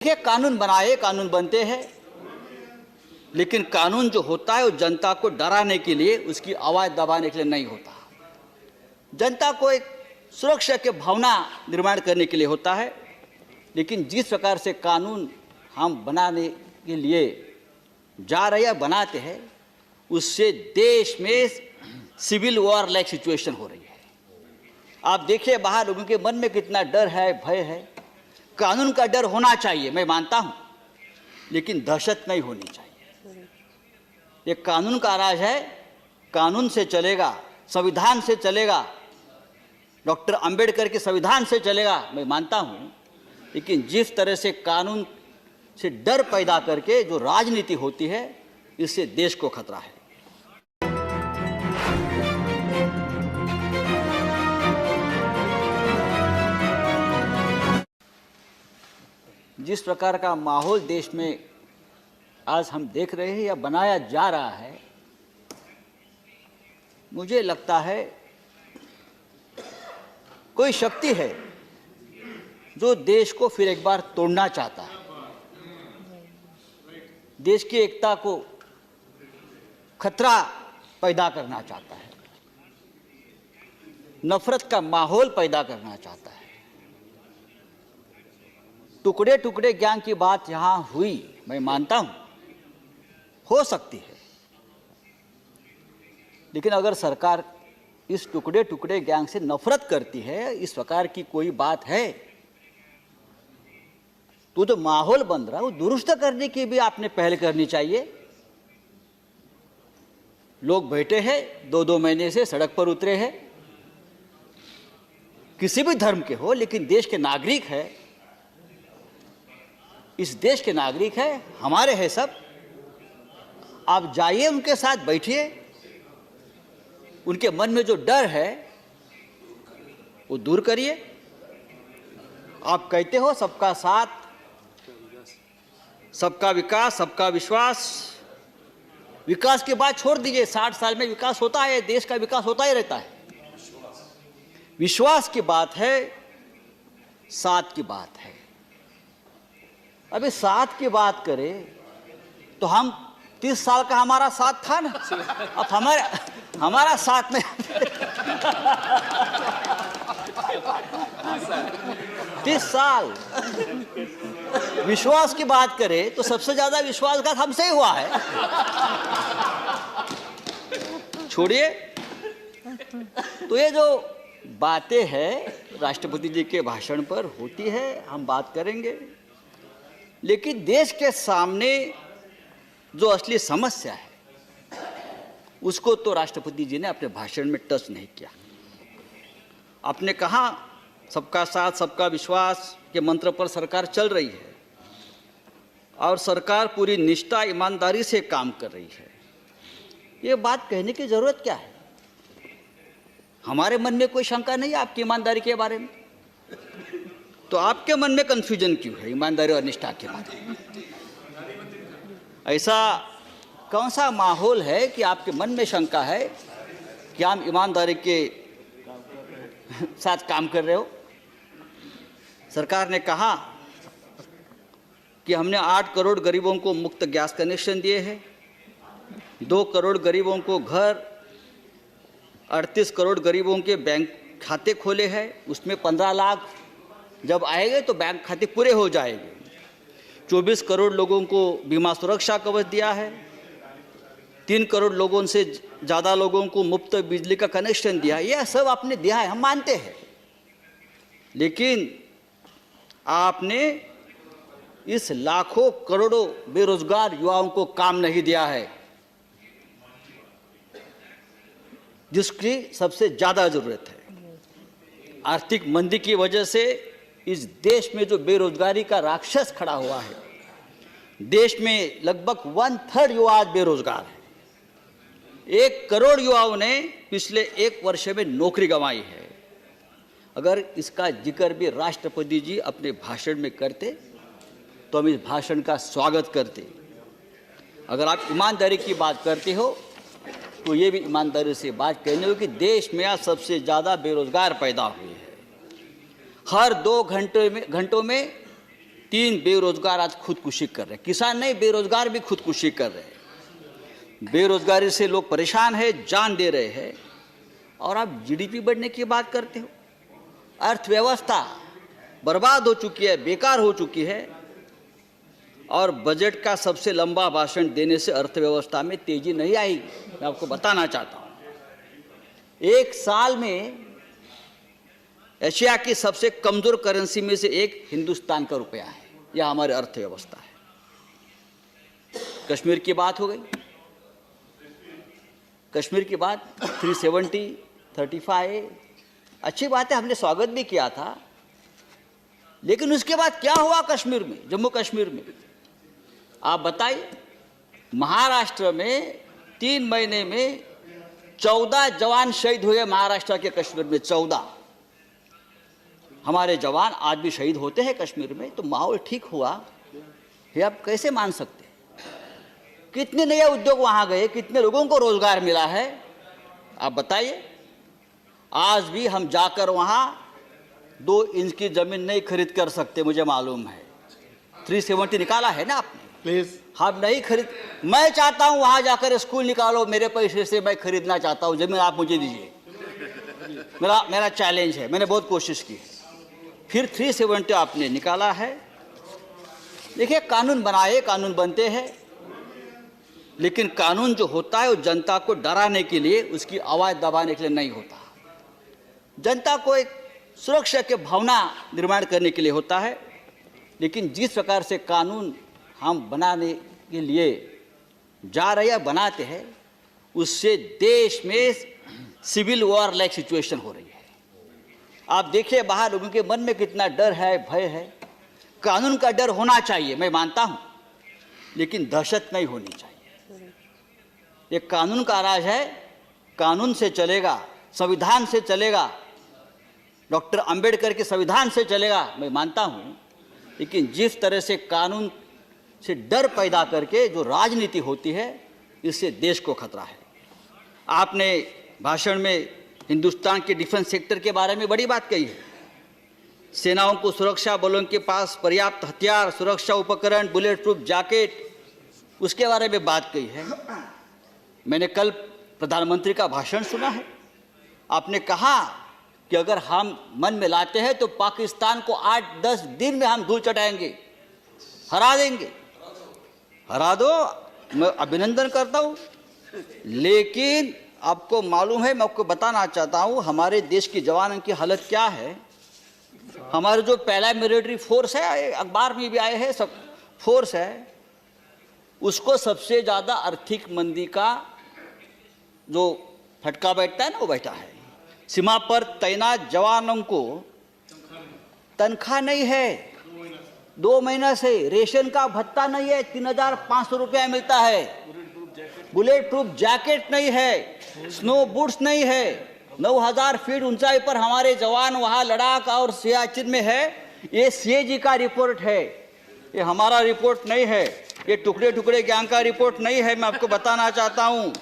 देखिए, कानून बनाए, कानून बनते हैं, लेकिन कानून जो होता है वो जनता को डराने के लिए, उसकी आवाज़ दबाने के लिए नहीं होता। जनता को एक सुरक्षा की भावना निर्माण करने के लिए होता है। लेकिन जिस प्रकार से कानून हम बनाने के लिए जा रहे हैं, बनाते हैं, उससे देश में सिविल वॉर लाइक सिचुएशन हो रही है। आप देखिए बाहर लोगों के मन में कितना डर है, भय है। कानून का डर होना चाहिए, मैं मानता हूं, लेकिन दहशत नहीं होनी चाहिए। ये कानून का राज है, कानून से चलेगा, संविधान से चलेगा, डॉक्टर अंबेडकर के संविधान से चलेगा, मैं मानता हूं। लेकिन जिस तरह से कानून से डर पैदा करके जो राजनीति होती है, इससे देश को खतरा है। जिस प्रकार का माहौल देश में आज हम देख रहे हैं या बनाया जा रहा है, मुझे लगता है कोई शक्ति है जो देश को फिर एक बार तोड़ना चाहता है, देश की एकता को खतरा पैदा करना चाहता है, नफरत का माहौल पैदा करना चाहता है। टुकड़े टुकड़े ज्ञान की बात यहां हुई, मैं मानता हूं, हो सकती है। लेकिन अगर सरकार इस टुकड़े टुकड़े ज्ञान से नफरत करती है, इस प्रकार की कोई बात है, तो जो माहौल बन रहा है वो दुरुस्त करने की भी आपने पहल करनी चाहिए। लोग बैठे हैं, 2-2 महीने से सड़क पर उतरे हैं, किसी भी धर्म के हो, लेकिन देश के नागरिक है, इस देश के नागरिक है, हमारे हैं सब। आप जाइए, उनके साथ बैठिए, उनके मन में जो डर है वो दूर करिए। आप कहते हो सबका साथ, सबका विकास, सबका विश्वास। विकास की बात छोड़ दीजिए, 60 साल में विकास होता है, देश का विकास होता ही रहता है। विश्वास की बात है, साथ की बात है। अभी साथ की बात करें तो हम 30 साल का हमारा साथ था ना, अब हमारा साथ में 30 साल। विश्वास की बात करें तो सबसे ज्यादा विश्वासघात हमसे ही हुआ है। छोड़िए, तो ये जो बातें हैं राष्ट्रपति जी के भाषण पर होती है, हम बात करेंगे, लेकिन देश के सामने जो असली समस्या है उसको तो राष्ट्रपति जी ने अपने भाषण में टच नहीं किया। आपने कहा सबका साथ, सबका विश्वास के मंत्र पर सरकार चल रही है और सरकार पूरी निष्ठा, ईमानदारी से काम कर रही है। ये बात कहने की जरूरत क्या है? हमारे मन में कोई शंका नहीं है आपकी ईमानदारी के बारे में, तो आपके मन में कंफ्यूजन क्यों है ईमानदारी और निष्ठा के बारे में? ऐसा कौन सा माहौल है कि आपके मन में शंका है कि आप ईमानदारी के साथ काम कर रहे हो? सरकार ने कहा कि हमने 8 करोड़ गरीबों को मुफ्त गैस कनेक्शन दिए हैं, 2 करोड़ गरीबों को घर, 38 करोड़ गरीबों के बैंक खाते खोले हैं, उसमें 15 लाख जब आएंगे तो बैंक खाते पूरे हो जाएंगे। 24 करोड़ लोगों को बीमा सुरक्षा कवच दिया है, 3 करोड़ लोगों से ज़्यादा लोगों को मुफ्त बिजली का कनेक्शन दिया है। यह सब आपने दिया है, हम मानते हैं, लेकिन आपने इस लाखों करोड़ों बेरोजगार युवाओं को काम नहीं दिया है, जिसकी सबसे ज़्यादा ज़रूरत है। आर्थिक मंदी की वजह से इस देश में जो बेरोजगारी का राक्षस खड़ा हुआ है, देश में लगभग 1/3 युवा आज बेरोजगार है। 1 करोड़ युवाओं ने पिछले 1 वर्ष में नौकरी गंवाई है। अगर इसका जिक्र भी राष्ट्रपति जी अपने भाषण में करते तो हम इस भाषण का स्वागत करते। अगर आप ईमानदारी की बात करते हो तो ये भी ईमानदारी से बात कहनी हो कि देश में आज सबसे ज़्यादा बेरोजगार पैदा हुए हैं। हर 2 घंटों में 3 बेरोजगार आज खुदकुशी कर रहे हैं। किसान नहीं, बेरोजगार भी खुदकुशी कर रहे हैं। बेरोजगारी से लोग परेशान हैं, जान दे रहे हैं, और आप जीडीपी बढ़ने की बात करते हो। अर्थव्यवस्था बर्बाद हो चुकी है, बेकार हो चुकी है, और बजट का सबसे लंबा भाषण देने से अर्थव्यवस्था में तेजी नहीं आएगी। मैं आपको बताना चाहता हूं, एक साल में एशिया की सबसे कमजोर करेंसी में से एक हिंदुस्तान का रुपया है। यह हमारी अर्थव्यवस्था है। कश्मीर की बात हो गई, कश्मीर की बात 370, 35 अच्छी बात है, हमने स्वागत भी किया था, लेकिन उसके बाद क्या हुआ कश्मीर में, जम्मू कश्मीर में? आप बताइए। महाराष्ट्र में 3 महीने में 14 जवान शहीद हुए। महाराष्ट्र के कश्मीर में 14 हमारे जवान आज भी शहीद होते हैं कश्मीर में। तो माहौल ठीक हुआ, ये आप कैसे मान सकते? कितने नए उद्योग वहां गए, कितने लोगों को रोजगार मिला है, आप बताइए। आज भी हम जाकर वहां 2 इंच की जमीन नहीं खरीद कर सकते, मुझे मालूम है। 370 निकाला है ना आपने, प्लीज। हम नहीं खरीद। मैं चाहता हूं वहां जाकर स्कूल निकालो, मेरे पैसे से मैं खरीदना चाहता हूं जमीन, आप मुझे दीजिए। मेरा चैलेंज है, मैंने बहुत कोशिश की। फिर 370 आपने निकाला है। देखिए, कानून बनाए, कानून बनते हैं, लेकिन कानून जो होता है वो जनता को डराने के लिए, उसकी आवाज दबाने के लिए नहीं होता। जनता को एक सुरक्षा की भावना निर्माण करने के लिए होता है। लेकिन जिस प्रकार से कानून हम बनाने के लिए जा रहे हैं, बनाते हैं, उससे देश में सिविल वॉर लाइक सिचुएशन हो रही है। आप देखिए बाहर लोगों के मन में कितना डर है, भय है। कानून का डर होना चाहिए, मैं मानता हूं, लेकिन दहशत नहीं होनी चाहिए। ये कानून का राज है, कानून से चलेगा, संविधान से चलेगा, डॉक्टर अंबेडकर के संविधान से चलेगा, मैं मानता हूं। लेकिन जिस तरह से कानून से डर पैदा करके जो राजनीति होती है, इससे देश को खतरा है। आपने भाषण में हिंदुस्तान के डिफेंस सेक्टर के बारे में बड़ी बात कही है। सेनाओं को, सुरक्षा बलों के पास पर्याप्त हथियार, सुरक्षा उपकरण, बुलेट प्रूफ जैकेट, उसके बारे में बात कही है। मैंने कल प्रधानमंत्री का भाषण सुना है। आपने कहा कि अगर हम मन में लाते हैं तो पाकिस्तान को 8-10 दिन में हम धूल चटाएंगे, हरा देंगे। हरा दो, मैं अभिनंदन करता हूं। लेकिन आपको मालूम है, मैं आपको बताना चाहता हूं, हमारे देश के जवानों की हालत क्या है। हमारे जो पहला मिलिट्री फोर्स है, अखबार में भी आए हैं, सब फोर्स है, उसको सबसे ज्यादा आर्थिक मंदी का जो फटका बैठता है ना, वो बैठा है। सीमा पर तैनात जवानों को तनख्वाह नहीं है, 2 महीना से रेशन का भत्ता नहीं है, 3500 रुपया मिलता है। बुलेट प्रूफ जैकेट नहीं है, स्नो बूट्स नहीं है। 9000 फीट ऊंचाई पर हमारे जवान वहां लद्दाख और सियाचिन में है। ये सीएजी का रिपोर्ट है, ये हमारा रिपोर्ट नहीं है, ये टुकड़े टुकड़े गैंग का रिपोर्ट नहीं है। मैं आपको बताना चाहता हूं,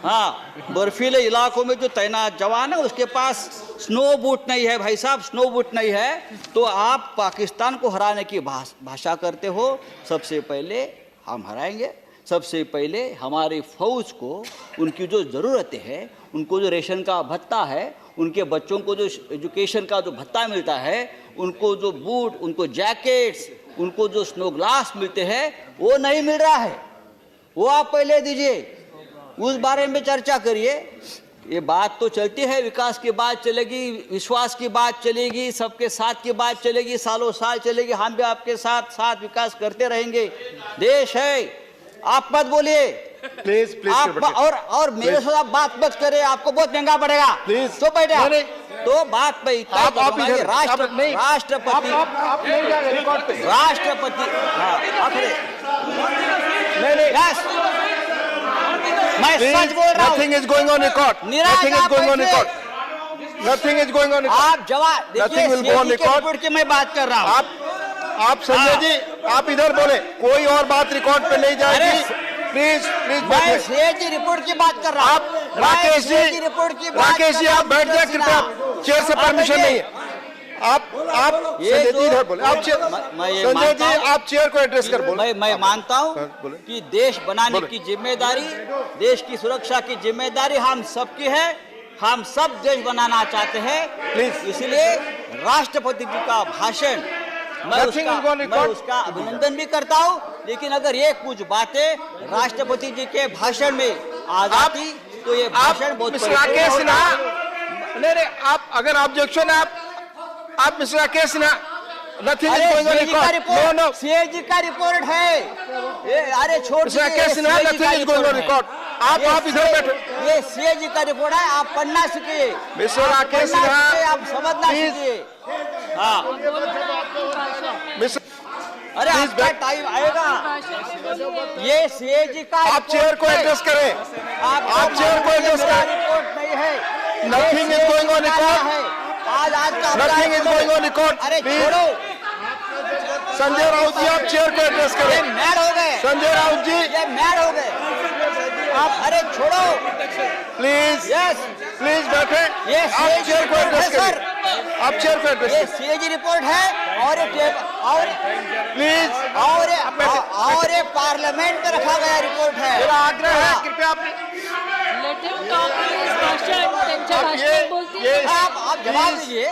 हाँ, बर्फीले इलाकों में जो तैनात जवान है उसके पास स्नो बूट नहीं है। भाई साहब, स्नो बूट नहीं है तो आप पाकिस्तान को हराने की भाषा करते हो। सबसे पहले हम हराएंगे, सबसे पहले हमारी फौज को उनकी जो ज़रूरतें हैं, उनको जो रेशन का भत्ता है, उनके बच्चों को जो एजुकेशन का जो भत्ता मिलता है, उनको जो बूट, उनको जैकेट्स, उनको जो स्नो ग्लास मिलते हैं, वो नहीं मिल रहा है। वो आप पहले दीजिए, उस बारे में चर्चा करिए। ये बात तो चलती है, विकास की बात चलेगी, विश्वास की बात चलेगी, सबके साथ की बात चलेगी, सालों साल चलेगी। हम भी आपके साथ साथ विकास करते रहेंगे। देश है, आप मत बोलिए प्लीज प्लीज आप, और मेरे साथ आप बात मत करें, आपको बहुत महंगा पड़ेगा। प्लीज तो बैठे तो बात पे राष्ट्रपति मैं सच बोल रहा हूं। Nothing is going on record. Nothing is going on record. Nothing is going on record. आप जवाब Nothing will go on record. की मैं बात कर रहा हूं। आप संजय जी, आप इधर बोले, कोई और बात रिकॉर्ड पे नहीं जाएगी। प्लीज प्लीज मैं सीएजी रिपोर्ट की बात कर रहा हूं। आप राकेश जी, आप बैठ जाए कृपया, चेयर से परमिशन नहीं है। आप ये संजय जो- जी इधर बोले, आप मैं ये संजय मानता जी हूं आप चेयर को एड्रेस कर बोले। मैं मानता हूं बोले। कि देश बनाने बोले। की जिम्मेदारी, देश की सुरक्षा की जिम्मेदारी हम सबकी है। हम सब देश बनाना चाहते हैं। Please. इसलिए राष्ट्रपति जी का भाषण Nothing is going to मैं record. उसका अभिनंदन भी करता हूं, लेकिन अगर ये कुछ बातें राष्ट्रपति जी के भाषण में आ जाती तो ये भाषण बहुत मिस्टर परिपूर्ण राकेश होता। सिन्हा, नहीं आप अगर ऑब्जेक्शन है आप mister Rakesh Sinha, nothing is going on record. No no CAG का रिपोर्ट है ये। अरे छोड़ mister Rakesh Sinha, nothing is going on record. आप इधर बैठे। ये सीएजी का रिपोर्ट है, आप पढ़ना सीखिए। मिस्टर आप राकेश पढ़ना सिन्हा, सीखिए, आप समझना please. सीखिए। हाँ, मिस्टर अरे Please आपका back. टाइम आएगा। ये सीएजी का आप चेयर को एड्रेस करें। आप चेयर को एड्रेस करें। रिपोर्ट नहीं है। Nothing is going on record. आज का Nothing is going on record. अरे Please. छोड़ो, संजय राउत जी आप चेयर को एड्रेस ये करें। मैड हो गए, संजय राउत जी ये मैड हो गए आप। अरे छोड़ो, प्लीज यस प्लीज बैठे। ये आप CAG चेयर को एड्रेस रिपोर्ट है, सर। करें। आप चेयर को एड्रेस ये करें सीएजी रिपोर्ट है और प्लीज। और ये पार्लियामेंट में रखा गया रिपोर्ट है। मेरा आग्रह है, हाँ। कृपया आप Let him talk in his भाषण. त्यांच्या आप भाषणात बोलतील ये- ना. आप जवाब दीजिए।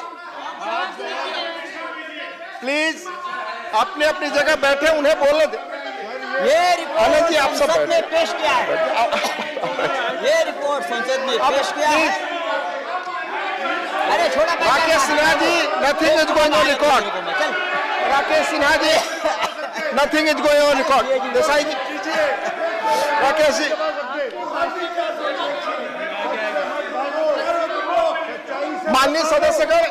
प्लीज अपने अपनी जगह बैठे, उन्हें बोलने दे। ये आनंद जी, रिपोर्ट आप सब संसद ने बैठे। पेश किया है। ये रिपोर्ट संसद ने आप पेश किया है। प्लीज। अरे छोड़ा मैं राकेश क्या- Sinha ji, nothing is going on record. चल। Rakesh Sinha ji, nothing is going on record. Desai ji, Rakesh ji, माननीय सदस्यगण,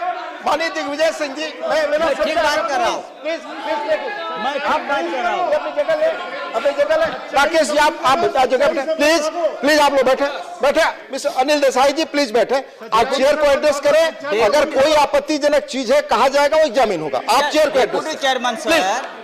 माननीय दिग्विजय सिंह जी, मैं ठीक बात कर रहा हूँ। प्लीज मैं ठीक बात कर रहा हूँ। अपनी जगह ले, अपनी जगह ले। राकेश जी आप जगह बैठे, प्लीज प्लीज आप लोग बैठे बैठे। मिस्टर अनिल देसाई जी प्लीज बैठे। आप चेयर को एड्रेस करें। अगर कोई आपत्तिजनक चीज है कहा जाएगा, वो एग्जामिन होगा। आप चेयर को एड्रेस डेप्यूटी करें। Chairman Please. सर,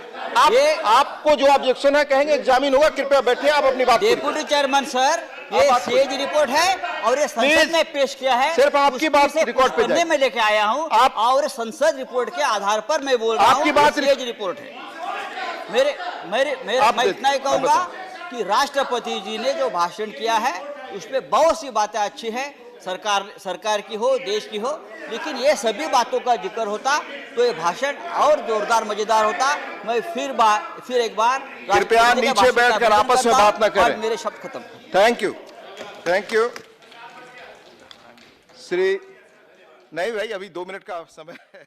आपको जो ऑब्जेक्शन है कहेंगे, एग्जामिन होगा। कृपया बैठिए, आप अपनी बात करिए। डेप्यूटी चेयरमैन सर, ये बात सीएजी रिपोर्ट है और ये संसद Please. ने पेश किया है। सिर्फ आपकी बात उसमें से रिकॉर्ड पे कुछ पन्ने जाए। में लेके आया हूँ आप- और संसद रिपोर्ट के आधार पर मैं बोल रहा हूँ। आपकी बात सीएजी रिपोर्ट है। मेरे मेरे मेरे आप मैं देख- इतना ही आप कहूंगा बताओ। कि राष्ट्रपति जी ने जो भाषण किया है उसमें बहुत सी बातें अच्छी है, सरकार की हो, देश की हो, लेकिन ये सभी बातों का जिक्र होता तो ये भाषण और जोरदार मजेदार होता। मैं फिर एक बार कृपया राष्ट्रपति के नीचे भाषण का बैठकर अभिनंदन आपस में करता बात न हाँ, हूं और करें। मेरे शब्द खत्म। Thank you, thank you. Shri नहीं भाई, अभी 2 मिनट का समय है।